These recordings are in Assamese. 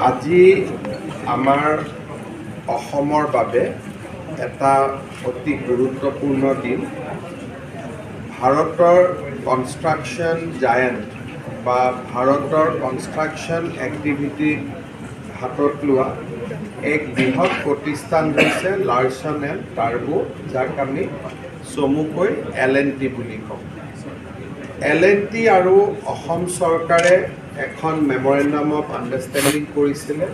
আজি আমাৰ অসমৰ বাবে এটা অতি গুৰুত্বপূৰ্ণ দিন। ভাৰতৰ কনষ্ট্ৰাকশ্যন জায়েণ্ট বা ভাৰতৰ কনষ্ট্ৰাকশ্যন এক্টিভিটি হাতত লোৱা এক বৃহৎ প্ৰতিষ্ঠান হৈছে লাৰ্ছন এণ্ড টাৰ্বো, যাক আমি চমুকৈ L&T বুলি কওঁ। L&T আৰু অসম চৰকাৰে এখন মেমৰেণ্ডাম অফ আণ্ডাৰষ্টেণ্ডিং কৰিছিলে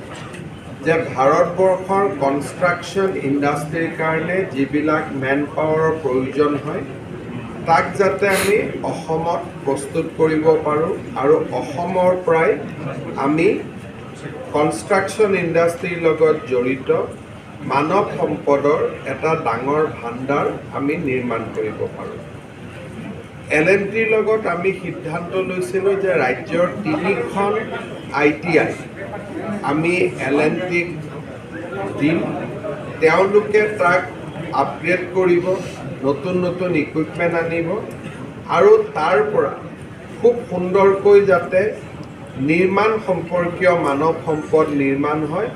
যে ভাৰতবৰ্ষৰ কনষ্ট্ৰাকশ্যন ইণ্ডাষ্ট্ৰীৰ কাৰণে যিবিলাক মেন পাৱাৰৰ প্ৰয়োজন হয় তাক যাতে আমি অসমত প্ৰস্তুত কৰিব পাৰোঁ আৰু অসমৰ পৰাই আমি কনষ্ট্ৰাকশ্যন ইণ্ডাষ্ট্ৰীৰ লগত জড়িত মানৱ সম্পদৰ এটা ডাঙৰ ভাণ্ডাৰ আমি নিৰ্মাণ কৰিব পাৰোঁ। L&Tৰ লগত আমি সিদ্ধান্ত লৈছিলোঁ যে ৰাজ্যৰ 3খন ITI আমি L&Tক দিম, তেওঁলোকে তাক আপগ্ৰেড কৰিব, নতুন নতুন ইকুইপমেণ্ট আনিব আৰু তাৰ পৰা খুব সুন্দৰকৈ যাতে নিৰ্মাণ সম্পৰ্কীয় মানৱ সম্পদ নিৰ্মাণ হয়,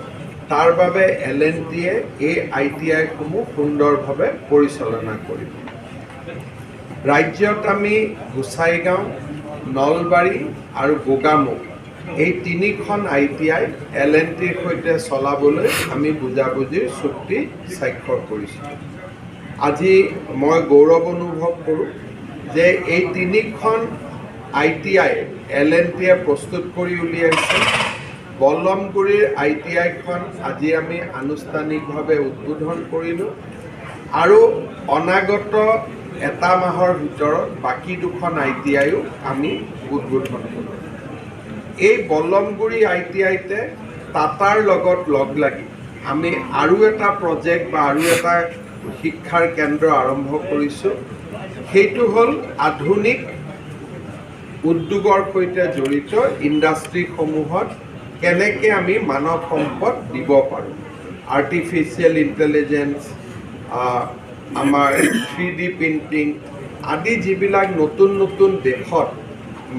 তাৰ বাবে L&Tয়ে এই ITI-সমূহ সুন্দৰভাৱে পৰিচালনা কৰিব। ৰাজ্যত আমি গোসাইগাঁও, নলবাৰী আৰু গোগামুখ এই 3খন ITI L&Tৰ সৈতে চলাবলৈ আমি বুজাবুজিৰ চুক্তি স্বাক্ষৰ কৰিছোঁ। আজি মই গৌৰৱ অনুভৱ কৰোঁ যে এই 3খন ITI L&Tয়ে প্ৰস্তুত কৰি উলিয়াইছে। বল্লমগুৰিৰ ITI-খন আজি আমি আনুষ্ঠানিকভাৱে উদ্বোধন কৰিলোঁ আৰু অনাগত এটা মাহৰ ভিতৰত বাকী 2খন ITIও আমি উদ্বোধন কৰিম। এই বল্লমগুৰি ITIতে টাটাৰ লগত লগ লাগি আমি আৰু এটা প্ৰজেক্ট বা আৰু এটা শিক্ষাৰ কেন্দ্ৰ আৰম্ভ কৰিছোঁ। সেইটো হ'ল আধুনিক উদ্যোগৰ সৈতে জড়িত ইণ্ডাষ্ট্ৰীসমূহত কেনেকৈ আমি মানৱ সম্পদ দিব পাৰোঁ। আৰ্টিফিচিয়েল ইণ্টেলিজেঞ্চ, আমাৰ 3D প্ৰিণ্টিং আদি যিবিলাক নতুন নতুন দেশত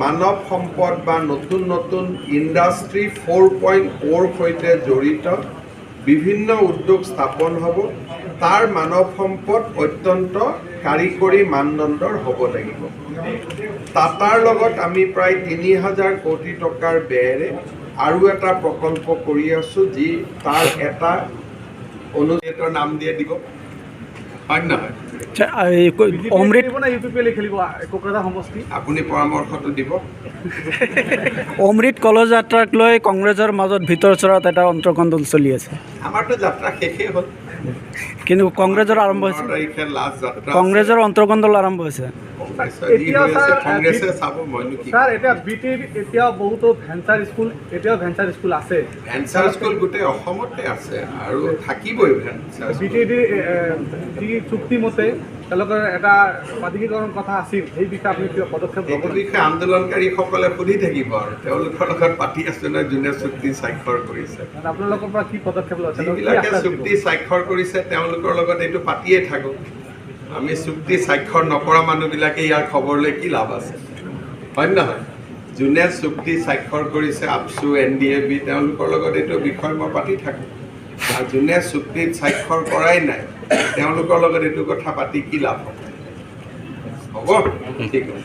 মানৱ সম্পদ বা নতুন নতুন ইণ্ডাষ্ট্ৰী 4.0ৰ সৈতে জড়িত বিভিন্ন উদ্যোগ স্থাপন হ'ব, তাৰ মানৱ সম্পদ অত্যন্ত কাৰিকৰী মানদণ্ডৰ হ'ব লাগিব। টাটাৰ লগত আমি প্ৰায় 3,000 কোটি টকাৰ ব্যয়েৰে আৰু এটা প্ৰকল্প কৰি আছোঁ, যি তাৰ এটা অনুষ্ঠিতৰ নাম দিয়ে দিব, হয় নহয়? আপুনি পৰামৰ্শটো দিব। অমৃত কলহ যাত্ৰাক লৈ কংগ্ৰেছৰ মাজত ভিতৰ চৰাত এটা অন্তৰ্কন্দল চলি আছে। আমাৰতো যাত্ৰা শেষেই হ'ল, কিন্তু কংগ্ৰেছৰ আৰম্ভ হৈছে, লাষ্ট যাত্ৰা কংগ্ৰেছৰ অন্তৰ্কন্দল আৰম্ভ হৈছে। কংগ্ৰেছে চাব, মইনো কি। ছাৰ, এতিয়া BTৰ এতিয়াও বহুতো ভেঞ্চাৰ স্কুল আছে। ভেঞ্চাৰ স্কুল গোটেই অসমতে আছে আৰু থাকিবই ভেঞ্চাৰ স্কুল। BTৰ যি চুক্তিমতে তেওঁলোকৰ এটা প্ৰাধিকৰণ কথা আছিল, সেই বিষয়ে আপুনি কিবা পদক্ষেপ ল'ব? এই বিষয়ে আন্দোলনকাৰীসকলে সুধি থাকিব আৰু তেওঁলোকৰ লগত পাতি আছে নহয়, যোনে চুক্তি স্বাক্ষৰ কৰিছে। আপোনালোকৰ পৰা কি পদক্ষেপ লৈছে? যিবিলাকে চুক্তি স্বাক্ষৰ কৰিছে তেওঁলোকৰ লগত এইটো পাতিয়ে থাকক। আমি চুক্তি স্বাক্ষৰ নকৰা মানুহবিলাকে ইয়াৰ খবৰ লৈ কি লাভ আছে, হয় নহয়? যোনে চুক্তি স্বাক্ষৰ কৰিছে, আপচু, NDAB, তেওঁলোকৰ লগত এইটো বিষয় মই পাতি থাকোঁ। আৰু যোনে চুক্তিত স্বাক্ষৰ কৰাই নাই তেওঁলোকৰ লগত এইটো কথা পাতি কি লাভ হ'ব? ঠিক আছে।